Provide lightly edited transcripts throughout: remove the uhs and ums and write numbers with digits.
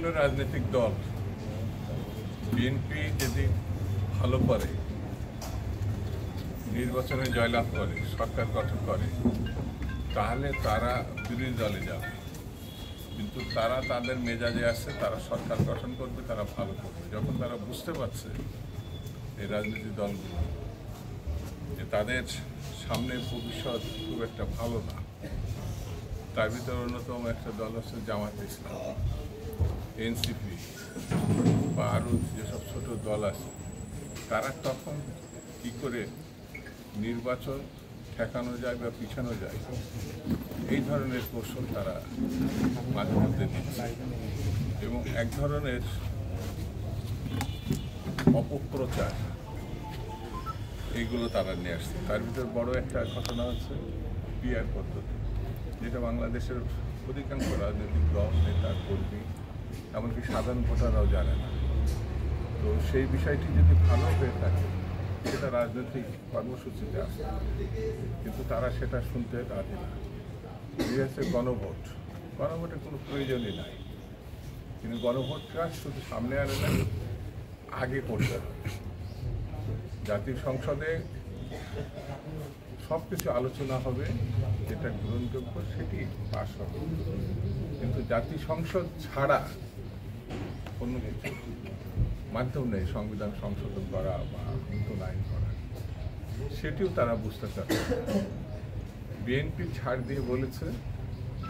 বিভিন্ন রাজনৈতিক দল বিএনপি যদি ভালো করে নির্বাচনে জয়লাভ করে সরকার গঠন করে তাহলে তারা বিরোধী দলে যাবে, কিন্তু তারা তাদের মেজাজে আসছে তারা সরকার গঠন করবে, তারা ভালো করবে। যখন তারা বুঝতে পারছে এই রাজনৈতিক দলগুলো যে তাদের সামনে ভবিষ্যৎ খুব একটা ভালো না, তার ভিতরে অন্যতম একটা দল হচ্ছে জামাত ইসলাম, এনসিপি বা আরও যেসব ছোট দল আছে, তারা তখন কী করে নির্বাচন ঠেকানো যায় বা পিছানো যায় এই ধরনের কৌশল তারা মাঝে মধ্যে দিচ্ছে এবং এক ধরনের অপপ্রচার এইগুলো তারা নিয়ে আসছে। তার ভিতরে বড় একটা ঘটনা হচ্ছে পিআর পদ্ধতি, যেটা বাংলাদেশের অধিকাংশ রাজনৈতিক দল, নেতা, কর্মী, এমনকি সাধারণ ভোটাররাও জানে না। তো সেই বিষয়টি যদি ভালো হয়ে থাকে সেটা রাজনৈতিক কর্মসূচিতে আসে, কিন্তু তারা সেটা শুনতে রাজি না। এই হচ্ছে গণভোট। গণভোটের কোনো প্রয়োজনই নাই, কিন্তু গণভোটটা শুধু সামনে আনে না, আগে করতে হবে। জাতীয় সংসদে সব কিছু আলোচনা হবে, যেটা গ্রহণযোগ্য সেটি পাশ হবে, কিন্তু জাতীয় সংসদ ছাড়া অন্য কিছু মাধ্যম নেই সংবিধান সংশোধন করা বা নতুন আইন করা। সেটিও তারা বুঝতে চাচ্ছে। বিএনপি ছাড় দিয়ে বলেছে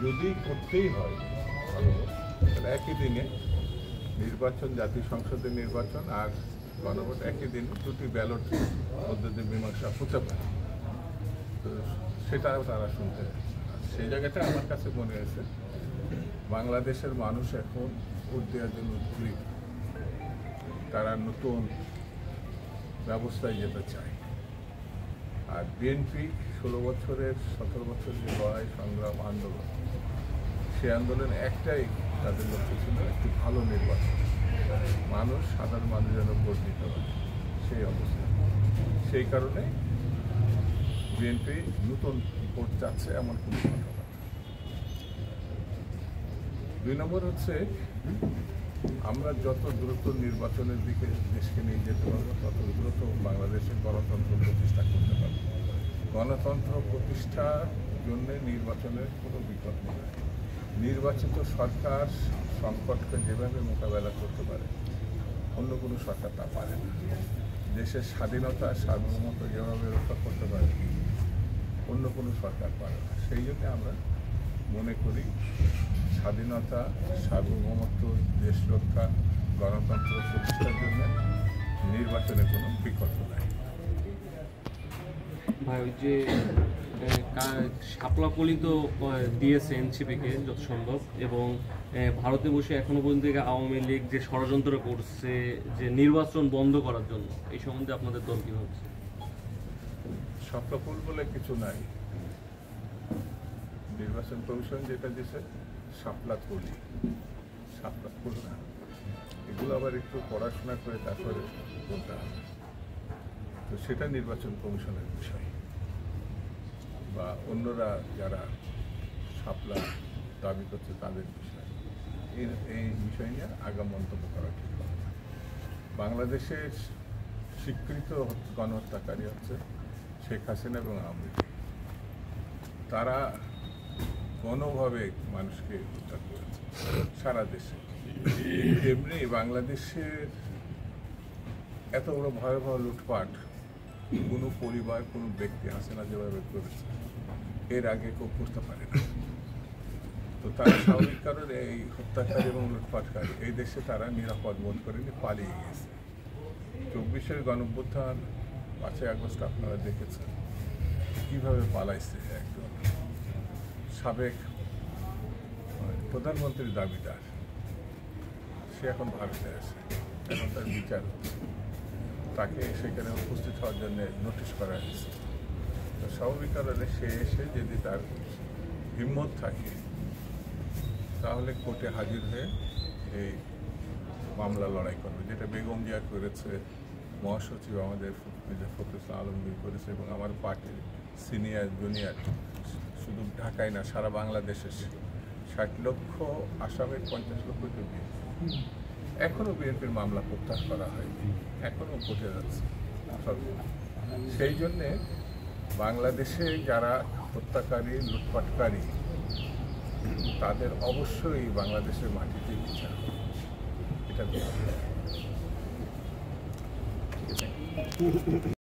যদি করতেই হয় তাহলে একই দিনে নির্বাচন, জাতীয় সংসদের নির্বাচন আর গণভোট একই দিন, দুটি ব্যালট মধ্যে দিয়ে মীমাংসা হতে পারে। তো সেটাও তারা শুনতে, সেই জায়গাটা আমার কাছে মনে হয়েছে বাংলাদেশের মানুষ এখন ভোট দেওয়ার জন্য উদ্গ্রীব, তারা নতুন ব্যবস্থায় যেতে চায়। আর বিএনপি 17 বছরের 17 বছর যে লড়াই, সংগ্রাম, আন্দোলন, সেই আন্দোলনে একটাই তাদের লক্ষ্য ছিল একটি ভালো নির্বাচন, মানুষ, সাধারণ মানুষ যেন ভোট দিতে পারে সেই অবস্থা। সেই কারণে বিএনপি নতুন ভোট চাচ্ছে এমন কোনো কথা। 2 নম্বর হচ্ছে আমরা যত দ্রুত নির্বাচনের দিকে দেশকে নিয়ে যেতে পারবো তত দ্রুত বাংলাদেশের গণতন্ত্র প্রতিষ্ঠা করতে পারবো। গণতন্ত্র প্রতিষ্ঠার জন্য নির্বাচনের কোনো বিকল্প নেই। নির্বাচিত সরকার সংকটকে যেভাবে মোকাবেলা করতে পারে অন্য কোনো সরকার তা পারে না। দেশের স্বাধীনতা, সার্বভৌমত্ব যেভাবে রক্ষা করতে পারে অন্য কোনো সরকার পারে না। সেই জন্য আমরা মনে করি স্বাধীনতা, সার্বভৌমত্ব, দেশ রক্ষা, গণতন্ত্র প্রতিষ্ঠার জন্য নির্বাচনের কোনো বিকল্প নাই। ভাই, ওই যে শাপলাকলি তো দিয়েছে এনসিপিকে যত সম্ভব, এবং ভারতে বসে এখনো পর্যন্ত আওয়ামী লীগ যে ষড়যন্ত্র করছে যে নির্বাচন বন্ধ করার জন্য, এই সম্বন্ধে আপনাদের দল কি ভাবছে? শাপলাকলি বলে কিছু নাই। নির্বাচন কমিশন যেটা দিয়েছে শাপলাকলি, শাপলাকলি না, এগুলো আবার একটু পড়াশোনা করে তারপরে বলতে হবে। তো সেটা নির্বাচন কমিশনের বিষয়, বা অন্যরা যারা শাপলা দাবি করছে তাদের বিষয়। এই বিষয় নিয়ে আগাম মন্তব্য করা ঠিক হবে না। বাংলাদেশের স্বীকৃত গণহত্যাকারী হচ্ছে শেখ হাসিনা এবং আওয়ামী লীগ। তারা গণভাবে মানুষকে হত্যা করেছে সারা দেশে। এমনি বাংলাদেশের এত বড় ভয়াবহ লুটপাট কোনো পরিবার, কোনো ব্যক্তি হাসিনা যেভাবে করেছে এর আগে কেউ করতে পারে না। তো তারা স্বাভাবিক কারণে এই হত্যাকারী এবং লুটপাটকারী এই দেশে তারা নিরাপদ বোধ করেনি, পালিয়ে গেছে। 24-এর গণঅভ্যুত্থান, 5ই আগস্ট আপনারা দেখেছেন কীভাবে পালাইছে একজন সাবেক প্রধানমন্ত্রীর দাবিদার, সে এখন ভারতে আছে, এখন তার বিচার হচ্ছে, তাকে সেখানে উপস্থিত হওয়ার জন্য নোটিশ করা হয়েছে। তো স্বাভাবিক কারণে সে এসে যদি তার হিম্মত থাকে তাহলে কোর্টে হাজির হয়ে এই মামলা লড়াই করবে, যেটা বেগম জিয়া করেছে, মহাসচিব আমাদের ফখরুল ইসলাম আলমগীর করেছে, এবং আমার পার্টির সিনিয়র জুনিয়র শুধু ঢাকায় না সারা বাংলাদেশে 60 লক্ষ আসামের 50 লক্ষ বিএনপি, এখনো বিএনপির মামলা প্রত্যাহার করা হয়নি, এখনো কোর্টে যাচ্ছে। সেই জন্যে বাংলাদেশে যারা হত্যাকারী, লুটপাটকারী, তাদের অবশ্যই বাংলাদেশের মাটিতে বিচার হবে, এটা